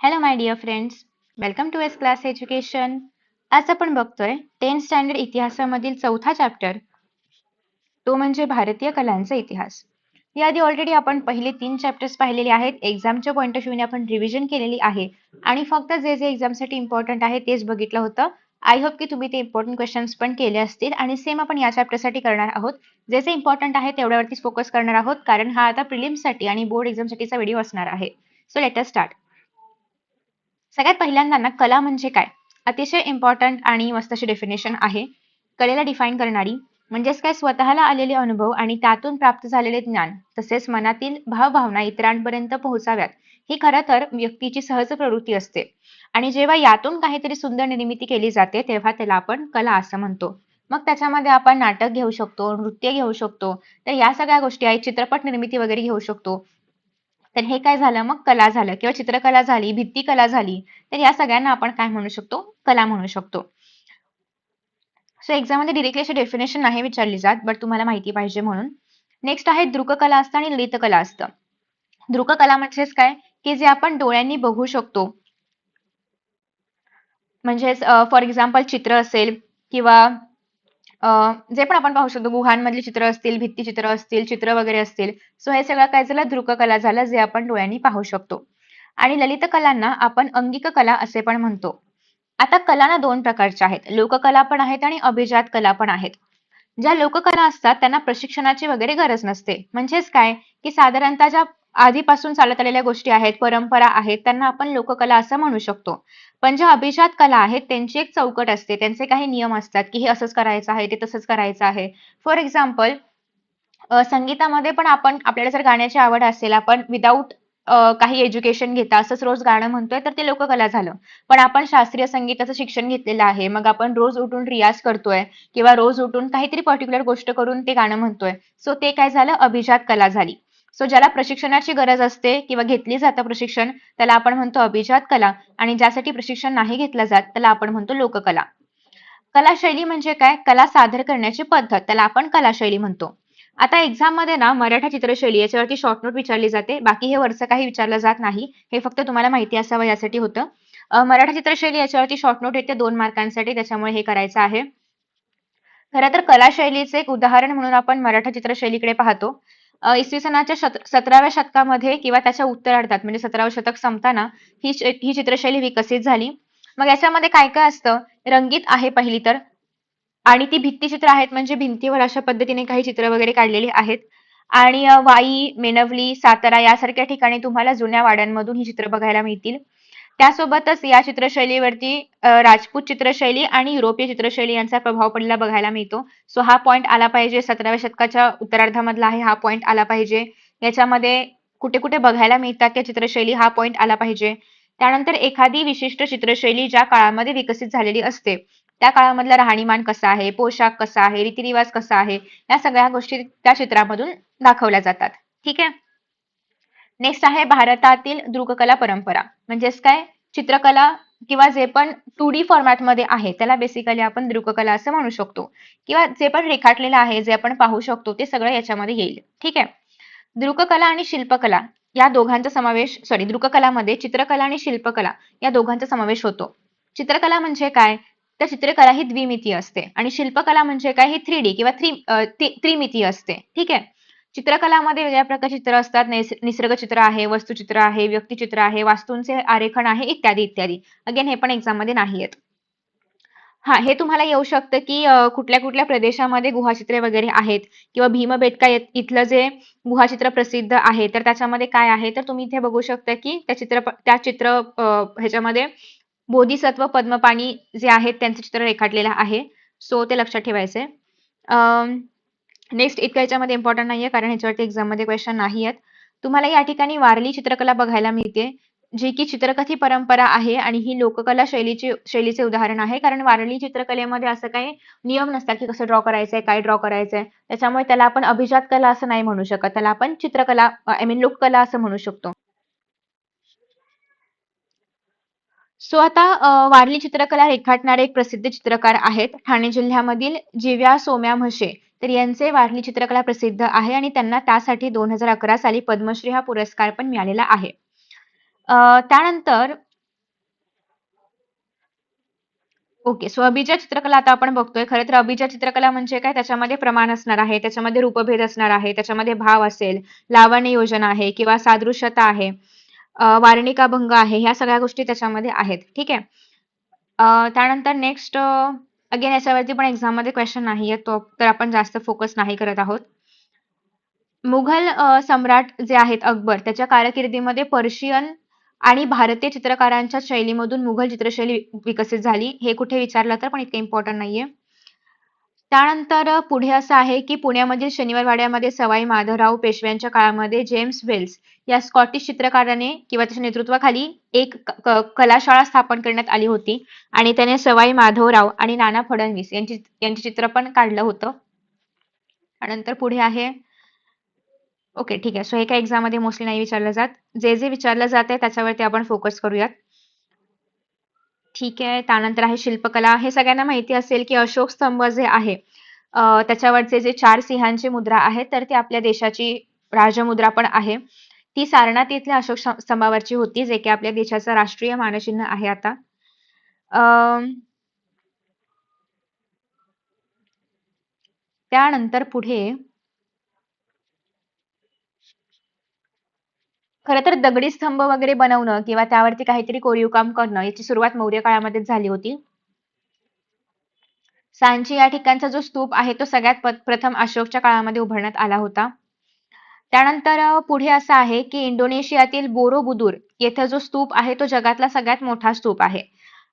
Hello my dear friends, welcome to S class education. आज आपण बघतोय 10th स्टँडर्ड इतिहासामधील चौथा चॅप्टर, तो म्हणजे भारतीय कलांचा इतिहास. याआधी ऑलरेडी आपण पहिले 3 चॅप्टर्स पाहिलेले आहेत. एक्झामच्या पॉईंट ऑफ व्ह्यूने आपण रिव्हिजन केलेली आहे आणि फक्त जे जे एक्झामसाठी इम्पॉर्टंट आहे तेच बघितलं होतं. आय होप की तुम्ही ते इम्पॉर्टंट क्वेश्चन्स पण केले असतील आणि सेम आपण या चॅप्टरसाठी करणार आहोत. जे जे इम्पॉर्टंट आहे तेवढ्यावरतीच फोकस करणार आहोत, कारण हा आता प्रिलिम्ससाठी आणि बोर्ड एक्झामसाठीचा व्हिडिओ असणार आहे. So let us start. सगळ्यात पहिल्यांदा ना, कला म्हणजे काय? अतिशय इम्पॉर्टंट आणि मस्त अशी डेफिनेशन आहे. कलेला डिफाईन करणारी म्हणजेच काय, स्वतःला आलेले अनुभव आणि त्यातून प्राप्त झालेले ज्ञान तसेच मनातील भावभावना इतरांपर्यंत पोहोचाव्यात, ही खरं तर व्यक्तीची सहज प्रवृत्ती असते. आणि जेव्हा यातून काहीतरी सुंदर निर्मिती केली जाते तेव्हा त्याला आपण कला असं म्हणतो. मग त्याच्यामध्ये आपण नाटक घेऊ शकतो, नृत्य घेऊ शकतो, तर या सगळ्या गोष्टी आहेत, चित्रपट निर्मिती वगैरे घेऊ शकतो. तर हे काय झालं, मग कला झालं किंवा चित्रकला झाली, भित्तिकला झाली. तर या सगळ्यांना आपण काय म्हणू शकतो? कला म्हणू शकतो. सो एक्झाम मध्ये डिरेक्टली अशी डेफिनेशन नाही विचारली जात, बट तुम्हाला माहिती पाहिजे म्हणून. नेक्स्ट आहे दृककला असतं आणि ललितकला असतं. दृककला म्हणजेच काय, की जे आपण डोळ्यांनी बघू शकतो. म्हणजेच फॉर एक्झाम्पल चित्र असेल किंवा जे पण आपण पाहू शकतो, गुहांमधली चित्र असतील, भित्तिचित्र असतील, चित्र वगैरे असतील. सो हे सगळं काय झालं, दृककला झालं, जे आपण डोळ्यांनी पाहू शकतो. आणि ललित कलांना आपण अंगिक कला असे पण म्हणतो. आता कला ना 2 प्रकारच्या आहेत. लोककला पण आहेत आणि अभिजात कला पण आहेत. ज्या लोककला असतात त्यांना प्रशिक्षणाची वगैरे गरज नसते. म्हणजेच काय, की साधारणतः ज्या आधीपासून चालत आलेल्या गोष्टी आहेत, परंपरा आहेत, त्यांना आपण लोककला असं म्हणू शकतो. पण ज्या अभिजात कला आहेत त्यांची एक चौकट असते, त्यांचे काही नियम असतात, की हे असंच करायचं आहे, ते तसंच करायचं आहे. फॉर एक्झाम्पल, संगीतामध्ये पण आपण, आपल्याला जर गाण्याची आवड असेल, आपण विदाऊट काही एज्युकेशन घेता असंच रोज गाणं म्हणतोय, तर ते लोककला झालं. पण आपण शास्त्रीय संगीताचं शिक्षण घेतलेलं आहे, मग आपण रोज उठून रियाज करतोय किंवा रोज उठून काहीतरी पर्टिक्युलर गोष्ट करून ते गाणं म्हणतोय, सो ते काय झालं, अभिजात कला झाली. सो ज्याला प्रशिक्षणाची गरज असते किंवा घेतली जातं प्रशिक्षण, त्याला आपण म्हणतो अभिजात कला. आणि ज्यासाठी प्रशिक्षण नाही घेतलं जात त्याला आपण म्हणतो लोककला. कलाशैली म्हणजे काय, कला सादर करण्याची पद्धत, त्याला आपण कलाशैली म्हणतो. आता एक्झाम मध्ये ना, मराठा चित्रशैली याच्यावरती शॉर्ट नोट विचारली जाते. बाकी हे वरचं काही विचारलं जात नाही, हे फक्त तुम्हाला माहिती असावं यासाठी होतं. मराठा चित्रशैली याच्यावरती शॉर्ट नोट येते 2 मार्कांसाठी, त्याच्यामुळे हे करायचं आहे. खरं तर कलाशैलीचे एक उदाहरण म्हणून आपण मराठा चित्रशैलीकडे पाहतो. इसवी सनाच्या 17व्या शतकामध्ये किंवा त्याच्या उत्तरार्धात, म्हणजे 17वं शतक संपताना ही चित्रशैली विकसित झाली. मग याच्यामध्ये काय काय असतं, रंगीत आहे पहिली तर, आणि ती भित्तिचित्र आहेत, म्हणजे भिंतीवर अशा पद्धतीने काही चित्र वगैरे काढलेली आहेत. आणि वाई, मेणवली, सातारा यासारख्या ठिकाणी तुम्हाला जुन्या वाड्यांमधून ही चित्र बघायला मिळतील. त्यासोबतच या चित्रशैलीवरती राजपूत चित्रशैली आणि युरोपीय चित्रशैली यांचा प्रभाव पडलेला बघायला मिळतो. सो हा पॉइंट आला पाहिजे. 17व्या शतकाच्या उत्तरार्धामधला आहे हा पॉइंट आला पाहिजे. याच्यामध्ये कुठे कुठे बघायला मिळतात त्या चित्रशैली, हा पॉइंट आला पाहिजे. त्यानंतर एखादी विशिष्ट चित्रशैली ज्या काळामध्ये विकसित झालेली असते, त्या काळामधला राहणीमान कसा आहे, पोशाख कसा आहे, रीतिरिवाज कसा आहे, या सगळ्या गोष्टी त्या चित्रामधून दाखवल्या जातात. ठीक आहे. नेक्स्ट आहे भारतातील दृककला परंपरा. म्हणजेच काय, चित्रकला किंवा जे पण 2D फॉर्मॅटमध्ये आहे त्याला बेसिकली आपण दृककला असं म्हणू शकतो. किंवा जे पण रेखाटलेलं आहे, जे आपण पाहू शकतो, ते सगळं याच्यामध्ये येईल. ठीक आहे. दृककला आणि शिल्पकला या दोघांचा समावेश, दृककलामध्ये चित्रकला आणि शिल्पकला या दोघांचा समावेश होतो. चित्रकला म्हणजे काय, तर चित्रकला ही द्विमितीय असते आणि शिल्पकला म्हणजे काय, ही 3D किंवा त्रिमितीय असते. ठीक आहे. चित्रकलामध्ये वेगळ्या प्रकारची चित्र असतात. निसर्गचित्र आहे, वस्तुचित्र आहे, व्यक्तिचित्र आहे, वास्तूंचे आरेखन आहे, इत्यादी इत्यादी. अगेन हे पण एक्झाम मध्ये नाही येत. हा, हे तुम्हाला येऊ शकतं की कुठल्या कुठल्या प्रदेशामध्ये गुहाचित्रे वगैरे आहेत किंवा भीमबेटका इथलं जे गुहाचित्र प्रसिद्ध आहे, तर त्याच्यामध्ये काय आहे, तर तुम्ही इथे बघू शकता की त्या चित्र ह्याच्यामध्ये बोधिसत्व पद्मपाणी जे आहेत त्यांचं चित्र रेखाटलेलं आहे. सो ते लक्षात ठेवायचंय. नेक्स्ट इतकं याच्यामध्ये इम्पॉर्टंट नाहीये, कारण ह्याच्यावरती एक्झाम मध्ये क्वेश्चन नाही आहेत. तुम्हाला या ठिकाणी वारली चित्रकला बघायला मिळते, जी की चित्रकथी परंपरा आहे आणि ही लोककला शैलीचे उदाहरण आहे. कारण वारली चित्रकलेमध्ये असं काही नियम नसतात की कसं ड्रॉ करायचंय, काय ड्रॉ करायचंय, त्याच्यामुळे त्याला आपण अभिजात कला असं नाही म्हणू शकत, त्याला आपण चित्रकला, आय मीन लोककला असं म्हणू शकतो. सो आता वारली चित्रकला रेखाटणारे एक प्रसिद्ध चित्रकार आहेत ठाणे जिल्ह्यामधील जिव्या सोम्या म्हशे, तर यांचे वारली चित्रकला प्रसिद्ध आहे आणि त्यांना त्यासाठी 2011 साली पद्मश्री हा पुरस्कार पण मिळालेला आहे. त्यानंतर ओके. सो अभिजात चित्रकला आता आपण बघतोय. खरं तर अभिजात चित्रकला म्हणजे काय? त्याच्यामध्ये प्रमाण असणार आहे, त्याच्यामध्ये रूपभेद असणार आहे, त्याच्यामध्ये भाव असेल, लावण्य योजना आहे किंवा सादृश्यता आहे, वार्णिकाभंग आहे. ह्या सगळ्या गोष्टी त्याच्यामध्ये आहेत. ठीक आहे. त्यानंतर नेक्स्ट अगेन याच्यावरती पण एक्झाममध्ये क्वेश्चन नाहीये. तो तर आपण जास्त फोकस नाही करत आहोत. मुघल सम्राट जे आहेत अकबर त्याच्या कारकिर्दीमध्ये पर्शियन आणि भारतीय चित्रकारांच्या शैलीमधून मुघल चित्रशैली विकसित झाली. हे कुठे विचारलं तर पण इतकं इम्पॉर्टंट नाहीये. त्यानंतर पुढे असं आहे की पुण्यामधील शनिवार वाड्यामध्ये सवाई माधवराव पेशव्यांच्या काळामध्ये जेम्स वेल्स या स्कॉटिश चित्रकाराने किंवा त्याच्या नेतृत्वाखाली एक कलाशाळा स्थापन करण्यात आली होती आणि त्याने सवाई माधवराव आणि नाना फडणवीस यांची चित्र पण काढलं होतं. त्यानंतर पुढे आहे ओके ठीक आहे. सो हे काही एक्झाममध्ये मोस्टली नाही विचारलं जात. जे जे विचारलं जात आहे त्याच्यावरती आपण फोकस करूयात. ठीक आहे. त्यानंतर आहे शिल्पकला. हे सगळ्यांना माहिती असेल की अशोक स्तंभ जे आहे त्याच्यावरचे जे 4 सिंहांची मुद्रा आहे तर ती आपल्या देशाची राजमुद्रा पण आहे. ती सारनाथ येथील अशोक स्तंभावरची होती जे की आपल्या देशाचं राष्ट्रीय मानचिन्ह आहे आता. त्यानंतर पुढे खरं तर दगडी स्तंभ वगैरे बनवणं किंवा त्यावरती काहीतरी कोरीव काम करणं याची सुरुवात मौर्य काळामध्येच झाली होती. सांची या ठिकाणचा जो स्तूप आहे तो सगळ्यात प्रथम अशोकच्या काळामध्ये उभारण्यात आला होता. त्यानंतर पुढे असं आहे की इंडोनेशियातील बोरोबुदूर येथे जो स्तूप आहे तो जगातला सगळ्यात मोठा स्तूप आहे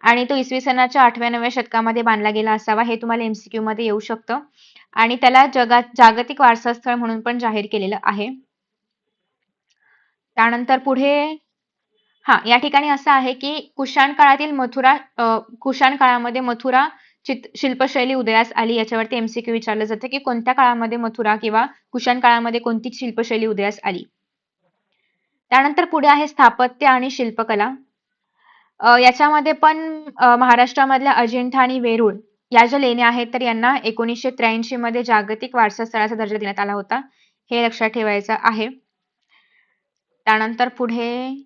आणि तो इसवी सनाच्या 8व्या-9व्या शतकामध्ये बांधला गेला असावा. हे तुम्हाला एमसीक्यू मध्ये येऊ शकतं आणि त्याला जागतिक वारसा स्थळ म्हणून पण जाहीर केलेलं आहे. त्यानंतर पुढे या ठिकाणी असं आहे की कुशाण काळामध्ये मथुरा शिल्पशैली उदयास आली. याच्यावरती एमसीक्यू विचारलं जातं की कोणत्या काळामध्ये मथुरा किंवा कुशाण काळामध्ये कोणती शिल्पशैली उदयास आली. त्यानंतर पुढे आहे स्थापत्य आणि शिल्पकला. याच्यामध्ये पण महाराष्ट्रामधल्या अजिंठा आणि वेरूळ या ज्या लेण्या आहेत तर यांना 1983 मध्ये जागतिक वारसा स्थळाचा दर्जा देण्यात आला होता. हे लक्षात ठेवायचं आहे. त्यानंतर पुढे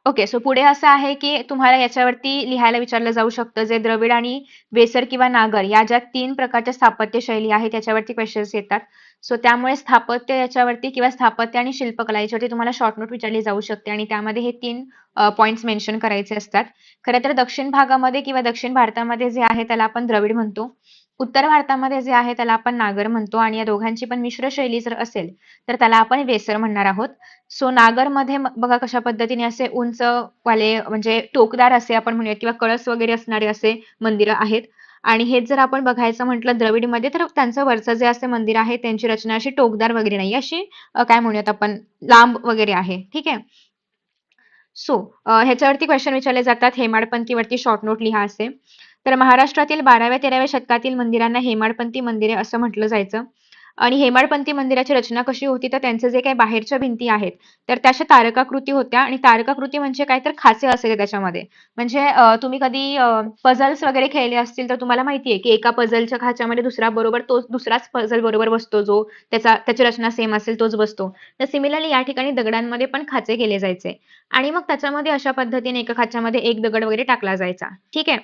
ओके. सो पुढे असं आहे की तुम्हाला याच्यावरती लिहायला विचारलं जाऊ शकतं जे द्रविड आणि वेसर किंवा नागर या ज्या 3 प्रकारच्या स्थापत्य शैली आहेत त्याच्यावरती क्वेश्चन्स येतात. सो त्यामुळे स्थापत्य याच्यावरती किंवा स्थापत्य आणि शिल्पकला याच्यावरती तुम्हाला शॉर्ट नोट विचारली जाऊ शकते आणि त्यामध्ये हे 3 पॉइंट्स मेन्शन करायचे असतात. खरं तर दक्षिण भागामध्ये किंवा दक्षिण भारतामध्ये जे आहे त्याला आपण द्रविड म्हणतो. उत्तर भारतामध्ये जे आहे त्याला आपण नागर म्हणतो आणि या दोघांची पण मिश्र शैली जर असेल तर त्याला आपण वेसर म्हणणार आहोत. सो नागरमध्ये बघा कशा पद्धतीने असे उंच वाले म्हणजे टोकदार असे आपण म्हणूयात किंवा कळस वगैरे असणारे असे मंदिरं आहेत आणि हेच जर आपण बघायचं म्हटलं द्रविडमध्ये तर त्यांचं वरचं जे असे मंदिर आहे त्यांची रचना अशी टोकदार वगैरे नाही अशी काय म्हणूयात आपण लांब वगैरे आहे. ठीक आहे. सो ह्याच्यावरती क्वेश्चन विचारले जातात हेमाडपंथीवरती शॉर्ट नोट लिहा असे. तर महाराष्ट्रातील 12व्या-13व्या शतकातील मंदिरांना हेमाडपंथी मंदिरे असं म्हटलं जायचं आणि हेमाडपंथी मंदिराची रचना कशी होती तर त्यांचे जे काही बाहेरच्या भिंती आहेत तर त्या अशा तारकाकृती होत्या आणि तारकाकृती म्हणजे काय तर खाचे असायचे त्याच्यामध्ये. म्हणजे तुम्ही कधी पझल्स वगैरे खेळले असतील तर तुम्हाला माहिती आहे की एका पझलच्या खाच्यामध्ये दुसरा बरोबर तोच दुसराच पझल बरोबर बसतो जो त्याची रचना सेम असेल तोच बसतो. तर सिमिलरली या ठिकाणी दगडांमध्ये पण खाचे केले जायचे आणि मग त्याच्यामध्ये अशा पद्धतीने एका खाच्यामध्ये एक दगड वगैरे टाकला जायचा. ठीक आहे.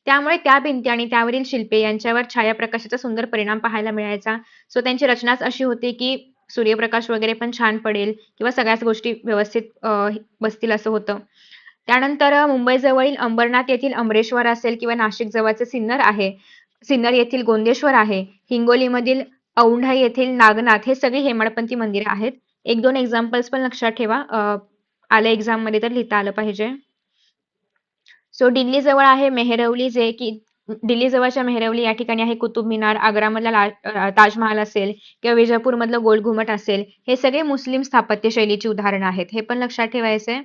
त्यामुळे त्या भिंती आणि त्यावरील शिल्पे यांच्यावर छायाप्रकाशाचा सुंदर परिणाम पाहायला मिळायचा. सो त्यांची रचनाच अशी होती की सूर्यप्रकाश वगैरे पण छान पडेल किंवा सगळ्याच गोष्टी व्यवस्थित बसतील असं होतं. त्यानंतर मुंबई जवळील अंबरनाथ येथील अमरेश्वर असेल किंवा नाशिक जवळचे सिन्नर आहे. सिन्नर येथील गोंदेश्वर आहे. हिंगोलीमधील औंढा येथील नागनाथ हे सगळी हेमाडपंथी मंदिरे आहेत. 1-2 एक्झाम्पल्स पण लक्षात ठेवा. आल्या एक्झाम मध्ये तर लिहिता आलं पाहिजे. सो दिल्ली जवळ आहे मेहरवली जे की दिल्ली जवळच्या मेहरवली या ठिकाणी आहे कुतुब मिनार, आग्रामधला ताजमहाल असेल किंवा विजापूर मधलं गोल घुमट असेल हे सगळे मुस्लिम स्थापत्य शैलीची उदाहरणं आहेत. हे पण लक्षात ठेवायचंय.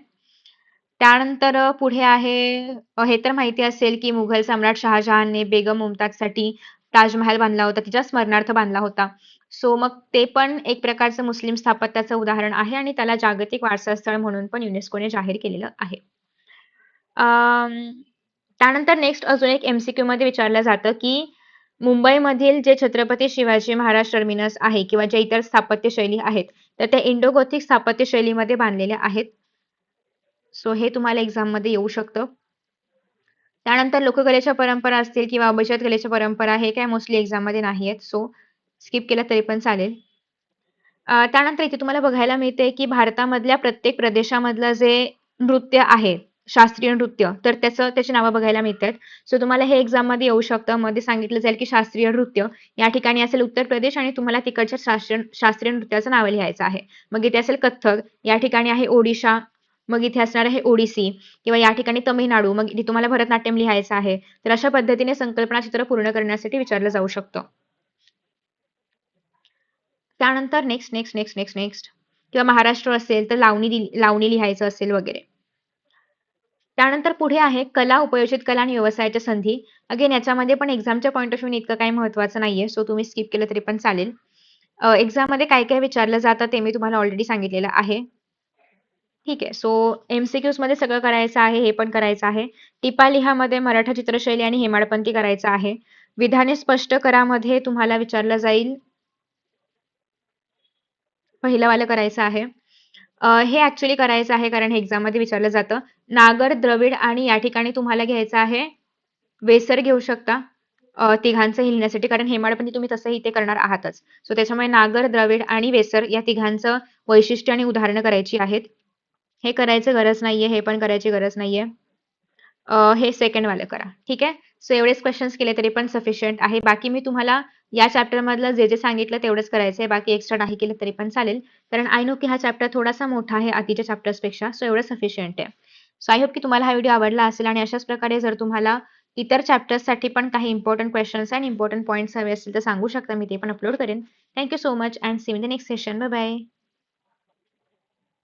त्यानंतर पुढे आहे हे तर माहिती असेल की मुघल सम्राट शहाजहानने बेगम मुमताजसाठी ताजमहाल बांधला होता तिच्या स्मरणार्थ बांधला होता. सो मग ते पण एक प्रकारचं मुस्लिम स्थापत्याचं उदाहरण आहे आणि त्याला जागतिक वारसा स्थळ म्हणून पण युनेस्कोने जाहीर केलेलं आहे. त्यानंतर नेक्स्ट अजून एक एमसीक्यू मध्ये विचारलं जातं की मुंबईमधील जे छत्रपती शिवाजी महाराज टर्मिनस आहे किंवा ज्या इतर स्थापत्य शैली आहेत तर त्या इंडो गोथिक स्थापत्य शैलीमध्ये बांधलेल्या आहेत. सो हे तुम्हाला एक्झाम मध्ये येऊ शकतं. त्यानंतर लोककलेच्या परंपरा असतील किंवा बचत कलेच्या परंपरा हे काय मोस्टली एक्झाममध्ये नाही आहेत. सो स्किप केलं तरी पण चालेल. त्यानंतर इथे तुम्हाला बघायला मिळते, की भारतामधल्या प्रत्येक प्रदेशामधलं जे नृत्य आहे, शास्त्रीय नृत्य, तर त्याची नावं बघायला मिळतात. सो तुम्हाला हे एक्झाममध्ये येऊ शकतं. मध्ये सांगितलं जाईल, की शास्त्रीय नृत्य या ठिकाणी असेल उत्तर प्रदेश आणि तुम्हाला तिकडच्या शास्त्रीय नृत्याचं नाव लिहायचं आहे. मग इथे असेल कथ्थक, या ठिकाणी आहे ओडिशा, मग इथे असणार आहे ओडिसी किंवा या ठिकाणी तमिळनाडू, मग इथे तुम्हाला भरतनाट्यम लिहायचं आहे. तर अशा पद्धतीने संकल्पना चित्र पूर्ण करण्यासाठी विचारलं जाऊ शकतं. त्यानंतर नेक्स्ट किंवा महाराष्ट्र असेल तर लावणी लिहायचं असेल वगैरे. त्यानंतर पुढे आहे कला, उपयोजित कला आणि व्यवसायाच्या संधी. अगेन याच्यामध्ये पण एक्झामच्या पॉईंट ऑफ व्ह्यूने इतकं काही महत्त्वाचं नाहीये. सो तुम्ही स्किप केलं तरी पण चालेल. एक्झाममध्ये काय-काय विचारलं जातं ते मी तुम्हाला ऑलरेडी सांगितलेलं आहे. ठीक आहे. सो एम-सी-क्यूजमध्ये सगळं करायचं आहे, हे पण करायचं आहे. टिपा लिहामध्ये मराठा चित्रशैली आणि हेमाडपंथी करायचं आहे. विधाने स्पष्ट करामध्ये तुम्हाला विचारलं जाईल पहिलं वालं करायचं आहे. हे ॲक्चुअली करायचं आहे कारण हे एक्झाममध्ये विचारलं जातं. नागर, द्रविड आणि या ठिकाणी तुम्हाला घ्यायचं आहे वेसर घेऊ शकता. तिघांचंही लिहिण्यासाठी कारण हेमाडपंथी तुम्ही तसंही इथे करणार आहातच. सो त्याच्यामुळे नागर, द्रविड आणि वेसर या तिघांचं वैशिष्ट्य आणि उदाहरणं करायची आहेत. हे करायचं गरज नाहीये, हे पण करायची गरज नाहीये. हे सेकंड वालं करा. ठीक आहे. सो एवढेच क्वेश्चन्स केले तरी पण सफिशियंट आहे. बाकी मी तुम्हाला या चॅप्टर मधलं जे सांगितलं तेवढंच करायचंय. बाकी एक्स्ट्रा नाही केलं तरी पण चालेल. कारण आय नो की हा चॅप्टर थोडासा मोठा आहे आधीच्या चॅप्टर्सपेक्षा. सो एवढं सफिशियंट आहे. सो आय होप की तुम्हाला हा व्हिडिओ आवडला असेल आणि अशाच प्रकारे जर तुम्हाला इतर चॅप्टर्ससाठी पण काही इम्पॉर्टंट क्वेश्चन्स आणि इम्पॉर्टंट पॉईंट्स हवे असतील तर सांगू शकता. मी ते पण अपलोड करेन. Thank you so much and see you in the next session. Bye bye.